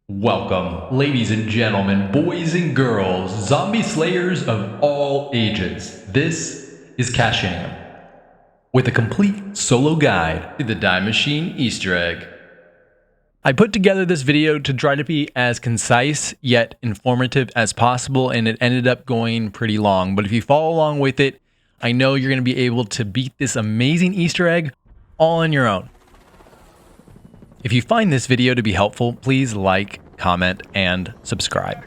Welcome, ladies and gentlemen, boys and girls, zombie slayers of all ages. This is Maschine, with a complete solo guide to the Maschine Easter egg. I put together this video to try to be as concise yet informative as possible, and it ended up going pretty long. But if you follow along with it, I know you're going to be able to beat this amazing Easter egg all on your own. If you find this video to be helpful, please like, comment, and subscribe.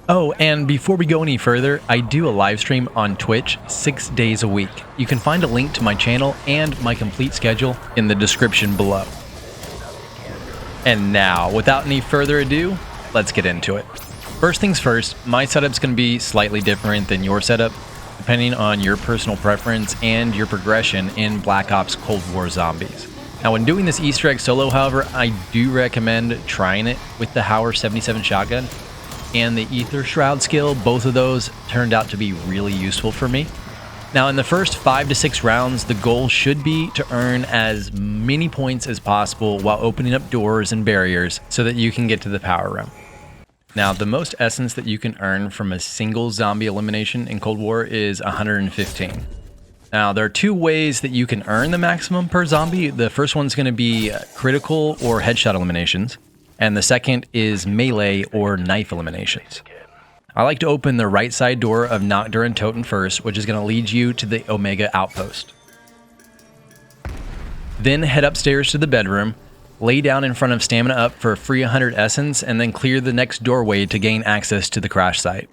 Oh, and before we go any further, I do a live stream on Twitch 6 days a week. You can find a link to my channel and my complete schedule in the description below. And now, without any further ado, let's get into it. First things first, my setup's going to be slightly different than your setup, depending on your personal preference and your progression in Black Ops Cold War Zombies. Now, when doing this Easter egg solo, however, I do recommend trying it with the Hauer 77 shotgun and the Ether Shroud skill. Both of those turned out to be really useful for me. Now, in the first 5 to 6 rounds, the goal should be to earn as many points as possible while opening up doors and barriers so that you can get to the power room. Now, the most essence that you can earn from a single zombie elimination in Cold War is 115. Now, there are 2 ways that you can earn the maximum per zombie. The first one's going to be critical or headshot eliminations, and the second is melee or knife eliminations. I like to open the right side door of Noctur and Toten first, which is going to lead you to the Omega outpost. Then head upstairs to the bedroom, lay down in front of Stamina Up for a free 100 essence, and then clear the next doorway to gain access to the crash site.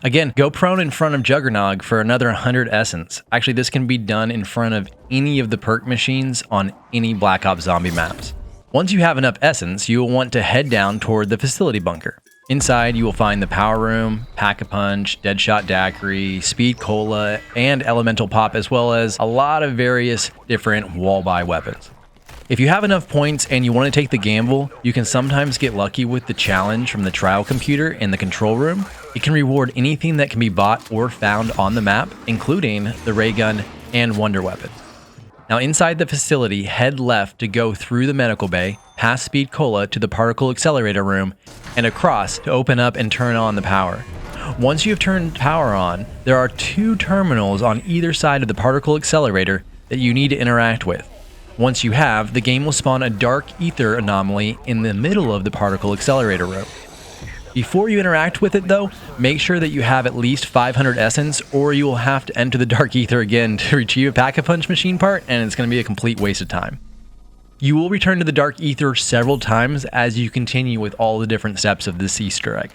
Again, go prone in front of Juggernog for another 100 essence. Actually, this can be done in front of any of the perk machines on any Black Ops zombie maps. Once you have enough essence, you will want to head down toward the facility bunker. Inside, you will find the power room, Pack-a-Punch, Deadshot Daiquiri, Speed Cola, and Elemental Pop, as well as a lot of various different wall-buy weapons. If you have enough points and you want to take the gamble, you can sometimes get lucky with the challenge from the trial computer in the control room. It can reward anything that can be bought or found on the map, including the ray gun and wonder weapon. Now, inside the facility, head left to go through the medical bay, past Speed Cola to the particle accelerator room, and across to open up and turn on the power. Once you have turned power on, there are 2 terminals on either side of the particle accelerator that you need to interact with. Once you have, the game will spawn a dark ether anomaly in the middle of the particle accelerator room. Before you interact with it though, make sure that you have at least 500 essence, or you will have to enter the dark ether again to retrieve a Pack-a-Punch machine part, and it's going to be a complete waste of time. You will return to the dark ether several times as you continue with all the different steps of this Easter egg.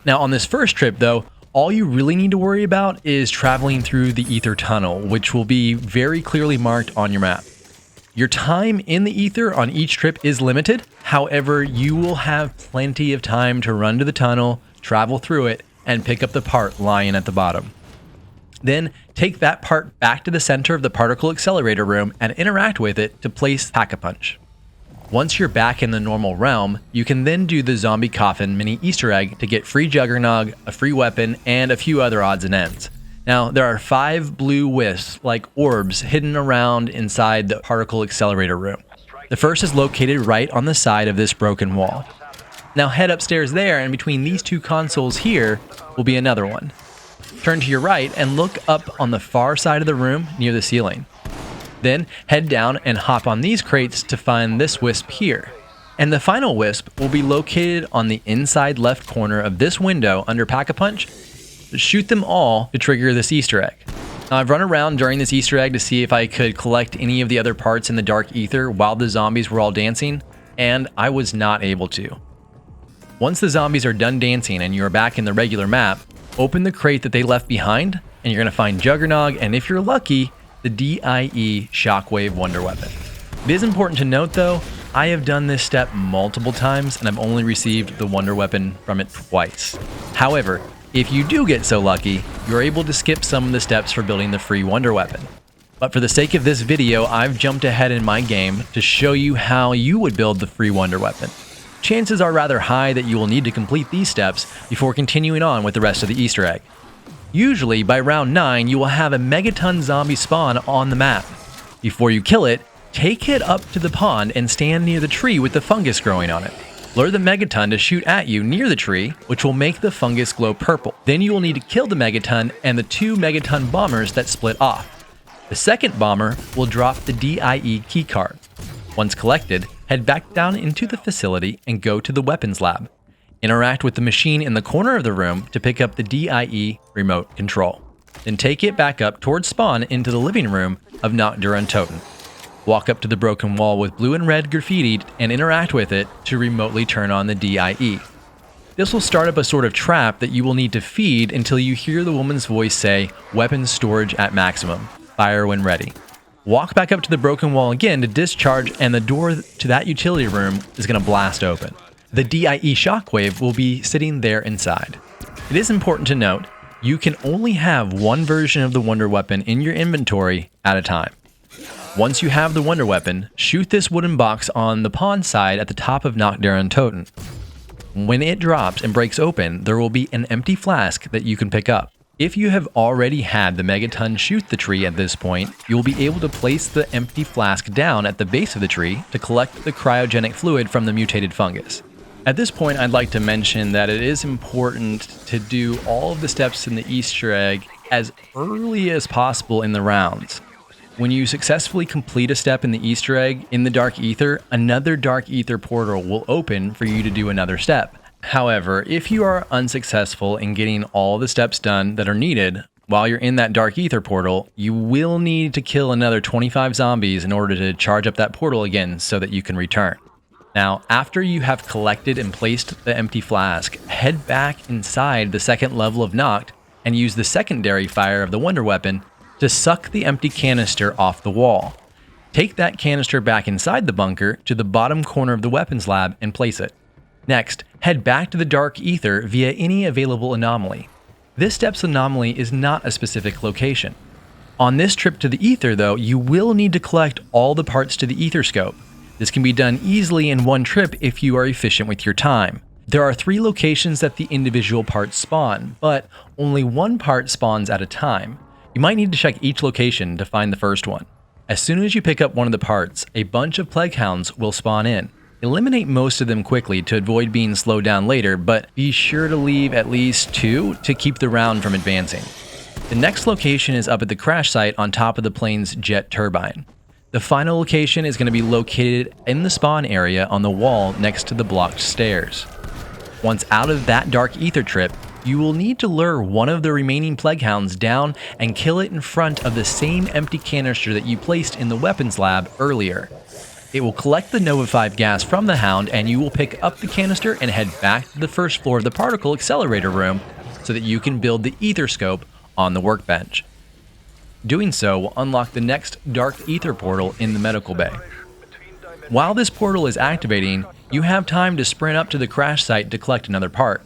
Now, on this first trip though, all you really need to worry about is traveling through the ether tunnel, which will be very clearly marked on your map. Your time in the ether on each trip is limited. However, you will have plenty of time to run to the tunnel, travel through it, and pick up the part lying at the bottom. Then take that part back to the center of the particle accelerator room and interact with it to place Pack-a-Punch. Once you're back in the normal realm, you can then do the zombie coffin mini Easter egg to get free Juggernog, a free weapon, and a few other odds and ends. Now, there are 5 blue wisps, like orbs, hidden around inside the particle accelerator room. The first is located right on the side of this broken wall. Now head upstairs there, and between these 2 consoles here will be another one. Turn to your right and look up on the far side of the room near the ceiling. Then head down and hop on these crates to find this wisp here. And the final wisp will be located on the inside left corner of this window under Pack-a-Punch. Shoot them all to trigger this Easter egg. Now, I've run around during this Easter egg to see if I could collect any of the other parts in the dark ether while the zombies were all dancing, and I was not able to. Once the zombies are done dancing and you're back in the regular map, open the crate that they left behind, and you're going to find Juggernog, and if you're lucky, the DIE Shockwave Wonder Weapon. It is important to note though, I have done this step multiple times and I've only received the Wonder Weapon from it twice. However, if you do get so lucky, you're able to skip some of the steps for building the free Wonder Weapon. But for the sake of this video, I've jumped ahead in my game to show you how you would build the free Wonder Weapon. Chances are rather high that you will need to complete these steps before continuing on with the rest of the Easter egg. Usually, by round 9, you will have a megaton zombie spawn on the map. Before you kill it, Take it up to the pond and stand near the tree with the fungus growing on it. Lure the Megaton to shoot at you near the tree, which will make the fungus glow purple. Then you will need to kill the Megaton and the 2 Megaton bombers that split off. The second bomber will drop the DIE keycard. Once collected, head back down into the facility and go to the weapons lab. Interact with the machine in the corner of the room to pick up the DIE remote control. Then take it back up towards spawn into the living room of Nocturne Totem. Walk up to the broken wall with blue and red graffiti and interact with it to remotely turn on the DIE. This will start up a sort of trap that you will need to feed until you hear the woman's voice say, "Weapons storage at maximum. Fire when ready." Walk back up to the broken wall again to discharge, and the door to that utility room is going to blast open. The DIE shockwave will be sitting there inside. It is important to note, you can only have one version of the Wonder Weapon in your inventory at a time. Once you have the Wonder Weapon, shoot this wooden box on the pond side at the top of Nocturne Totem. When it drops and breaks open, there will be an empty flask that you can pick up. If you have already had the Megaton shoot the tree at this point, you will be able to place the empty flask down at the base of the tree to collect the cryogenic fluid from the mutated fungus. At this point, I'd like to mention that it is important to do all of the steps in the Easter egg as early as possible in the rounds. When you successfully complete a step in the Easter egg in the Dark Ether, another Dark Ether portal will open for you to do another step. However, if you are unsuccessful in getting all the steps done that are needed while you're in that Dark Ether portal, you will need to kill another 25 zombies in order to charge up that portal again so that you can return. Now, after you have collected and placed the empty flask, head back inside the second level of Noct and use the secondary fire of the Wonder Weapon to suck the empty canister off the wall. Take that canister back inside the bunker to the bottom corner of the weapons lab and place it. Next, head back to the Dark Ether via any available anomaly. This step's anomaly is not a specific location. On this trip to the Ether, though, you will need to collect all the parts to the Ether scope. This can be done easily in one trip if you are efficient with your time. There are 3 locations that the individual parts spawn, but only one part spawns at a time. You might need to check each location to find the first one. As soon as you pick up one of the parts, a bunch of Plague Hounds will spawn in. Eliminate most of them quickly to avoid being slowed down later, but be sure to leave at least 2 to keep the round from advancing. The next location is up at the crash site on top of the plane's jet turbine. The final location is going to be located in the spawn area on the wall next to the blocked stairs. Once out of that Dark Ether trip, you will need to lure one of the remaining Plague Hounds down and kill it in front of the same empty canister that you placed in the weapons lab earlier. It will collect the Nova 5 gas from the Hound, and you will pick up the canister and head back to the first floor of the particle accelerator room so that you can build the Ether scope on the workbench. Doing so will unlock the next Dark Ether portal in the medical bay. While this portal is activating, you have time to sprint up to the crash site to collect another part.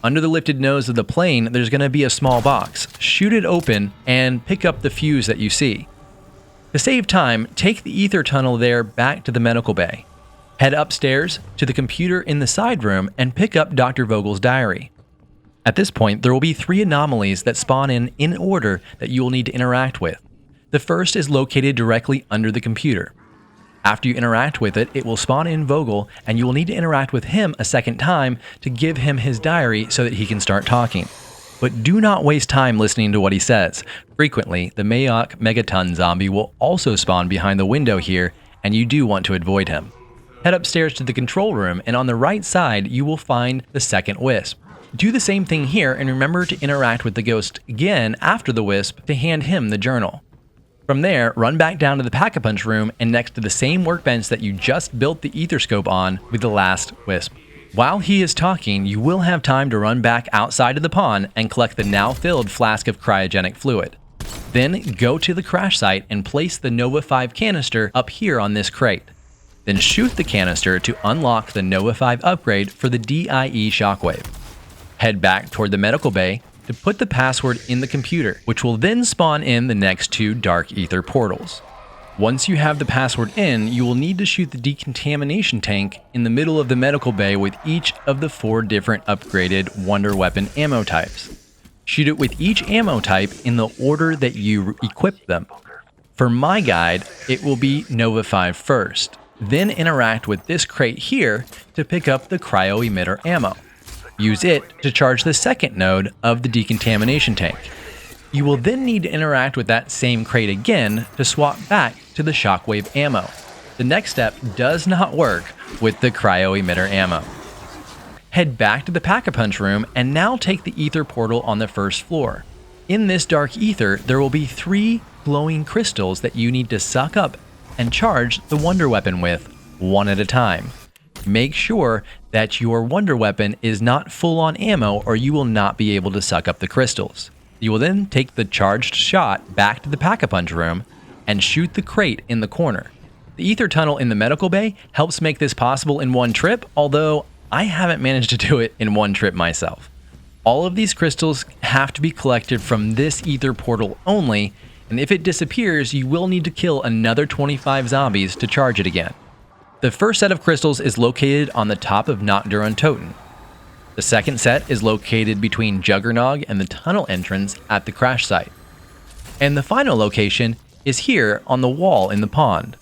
Under the lifted nose of the plane, there's going to be a small box. Shoot it open and pick up the fuse that you see. To save time, take the ether tunnel there back to the medical bay. Head upstairs to the computer in the side room and pick up Dr. Vogel's diary. At this point, there will be 3 anomalies that spawn in order that you will need to interact with. The first is located directly under the computer. After you interact with it, it will spawn in Vogel, and you will need to interact with him a second time to give him his diary so that he can start talking. But do not waste time listening to what he says. Frequently, the Mayock Megaton zombie will also spawn behind the window here, and you do want to avoid him. Head upstairs to the control room, and on the right side, you will find the second wisp. Do the same thing here, and remember to interact with the ghost again after the wisp to hand him the journal. From there, run back down to the Pack-a-Punch room and next to the same workbench that you just built the ether scope on with the last wisp. While he is talking, you will have time to run back outside of the pond and collect the now filled flask of cryogenic fluid. Then go to the crash site and place the Nova 5 canister up here on this crate. Then shoot the canister to unlock the Nova 5 upgrade for the DIE shockwave. Head back toward the medical bay to put the password in the computer, which will then spawn in the next 2 Dark Ether portals. Once you have the password in, you will need to shoot the decontamination tank in the middle of the medical bay with each of the 4 different upgraded Wonder Weapon ammo types. Shoot it with each ammo type in the order that you equip them. For my guide, it will be Nova 5 first, then interact with this crate here to pick up the cryo emitter ammo. Use it to charge the second node of the decontamination tank. You will then need to interact with that same crate again to swap back to the shockwave ammo. The next step does not work with the cryo emitter ammo. Head back to the Pack-a-Punch room and now take the ether portal on the first floor. In this dark ether, there will be 3 glowing crystals that you need to suck up and charge the wonder weapon with, one at a time. Make sure that your wonder weapon is not full on ammo or you will not be able to suck up the crystals. You will then take the charged shot back to the Pack-a-Punch room and shoot the crate in the corner. The ether tunnel in the medical bay helps make this possible in one trip, although I haven't managed to do it in one trip myself. All of these crystals have to be collected from this ether portal only, and if it disappears, you will need to kill another 25 zombies to charge it again. The first set of crystals is located on the top of Nocturne Toten. The second set is located between Juggernog and the tunnel entrance at the crash site. And the final location is here on the wall in the pond.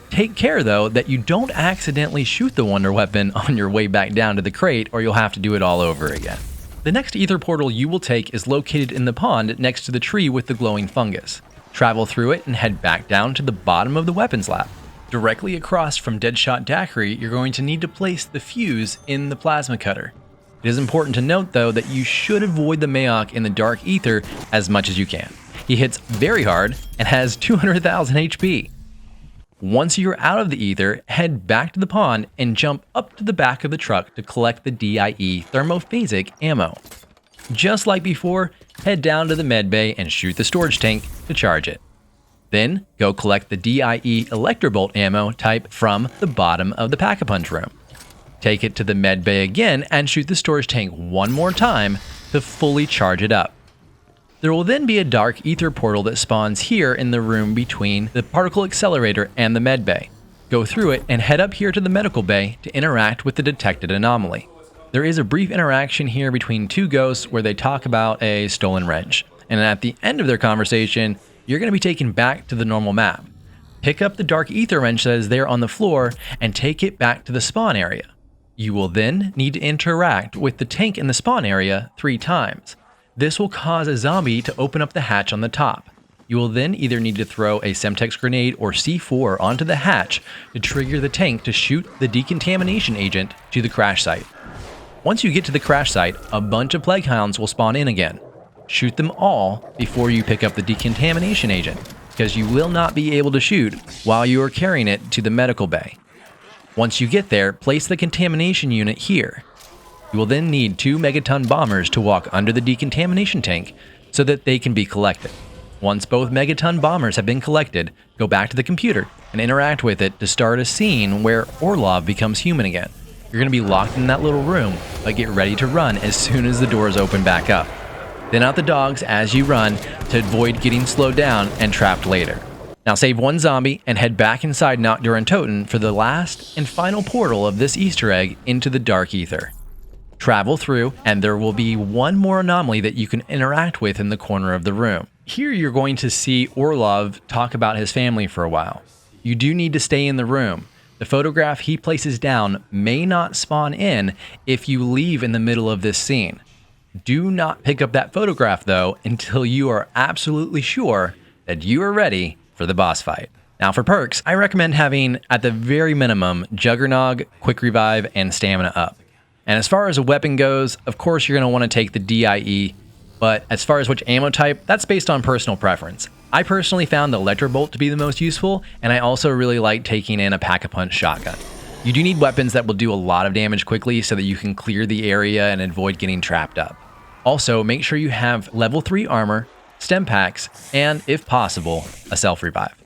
Take care though that you don't accidentally shoot the wonder weapon on your way back down to the crate or you'll have to do it all over again. The next ether portal you will take is located in the pond next to the tree with the glowing fungus. Travel through it and head back down to the bottom of the weapons lab. Directly across from Deadshot Daiquiri, you're going to need to place the fuse in the plasma cutter. It is important to note though that you should avoid the Mayock in the dark ether as much as you can. He hits very hard and has 200,000 HP. Once you're out of the ether, head back to the pond and jump up to the back of the truck to collect the DIE thermophasic ammo. Just like before, head down to the med bay and shoot the storage tank to charge it. Then go collect the DIE electrobolt ammo type from the bottom of the Pack-a-Punch room. Take it to the med bay again and shoot the storage tank one more time to fully charge it up. There will then be a dark ether portal that spawns here in the room between the particle accelerator and the med bay. Go through it and head up here to the medical bay to interact with the detected anomaly. There is a brief interaction here between 2 ghosts where they talk about a stolen wrench, and at the end of their conversation, you're going to be taken back to the normal map. Pick up the dark ether wrench that is there on the floor and take it back to the spawn area. You will then need to interact with the tank in the spawn area 3 times. This will cause a zombie to open up the hatch on the top. You will then either need to throw a Semtex grenade or C4 onto the hatch to trigger the tank to shoot the decontamination agent to the crash site. Once you get to the crash site, a bunch of plague hounds will spawn in again. Shoot them all before you pick up the decontamination agent, because you will not be able to shoot while you are carrying it to the medical bay. Once you get there, place the contamination unit here. You will then need 2 megaton bombers to walk under the decontamination tank so that they can be collected. Once both megaton bombers have been collected, go back to the computer and interact with it to start a scene where Orlov becomes human again. You're going to be locked in that little room, but get ready to run as soon as the doors open back up. Then out the dogs as you run to avoid getting slowed down and trapped later. Now save 1 zombie and head back inside Nocturne Toten for the last and final portal of this Easter egg into the dark ether. Travel through, and there will be 1 more anomaly that you can interact with in the corner of the room. Here you're going to see Orlov talk about his family for a while. You do need to stay in the room. The photograph he places down may not spawn in if you leave in the middle of this scene. Do not pick up that photograph though until you are absolutely sure that you are ready for the boss fight. Now for perks, I recommend having at the very minimum Juggernog, Quick Revive, and Stamina up. And as far as a weapon goes, of course you're going to want to take the DIE, but as far as which ammo type, that's based on personal preference. I personally found the Electrobolt to be the most useful, and I also really like taking in a Pack-a-Punch shotgun. You do need weapons that will do a lot of damage quickly so that you can clear the area and avoid getting trapped up. Also, make sure you have level 3 armor, stem packs, and if possible, a self-revive.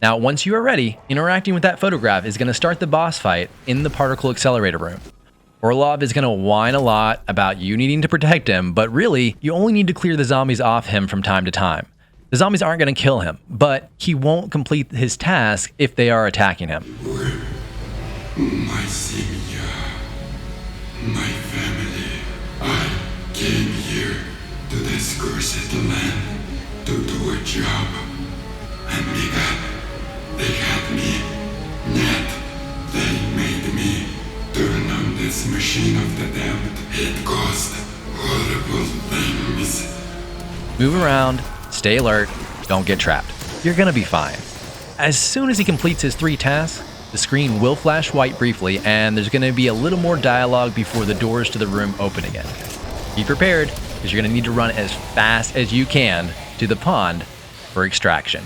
Now, once you are ready, interacting with that photograph is going to start the boss fight in the particle accelerator room. Orlov is going to whine a lot about you needing to protect him, but really, you only need to clear the zombies off him from time to time. The zombies aren't going to kill him, but he won't complete his task if they are attacking him. My savior, my family, I came here to this cursed land to do a job, Amiga, they had me. Yet, they made me turn on this machine of the damned. It caused horrible things. Move around, stay alert, don't get trapped. You're gonna be fine. As soon as he completes his 3 tasks, the screen will flash white briefly, and there's gonna be a little more dialogue before the doors to the room open again. Be prepared, because you're gonna need to run as fast as you can to the pond for extraction.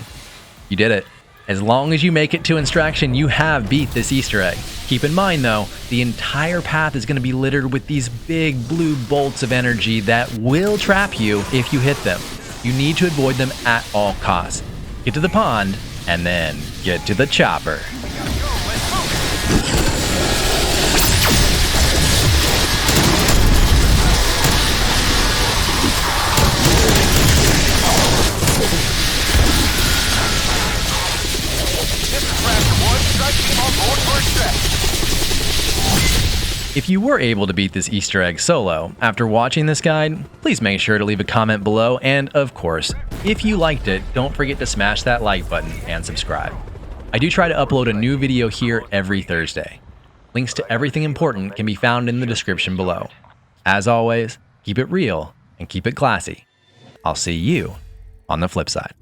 You did it. As long as you make it to extraction, you have beat this Easter egg. Keep in mind though, the entire path is gonna be littered with these big blue bolts of energy that will trap you if you hit them. You need to avoid them at all costs. Get to the pond, and then get to the chopper. If you were able to beat this Easter egg solo after watching this guide, please make sure to leave a comment below, and of course, if you liked it, don't forget to smash that like button and subscribe. I do try to upload a new video here every Thursday. Links to everything important can be found in the description below. As always, keep it real and keep it classy. I'll see you on the flip side.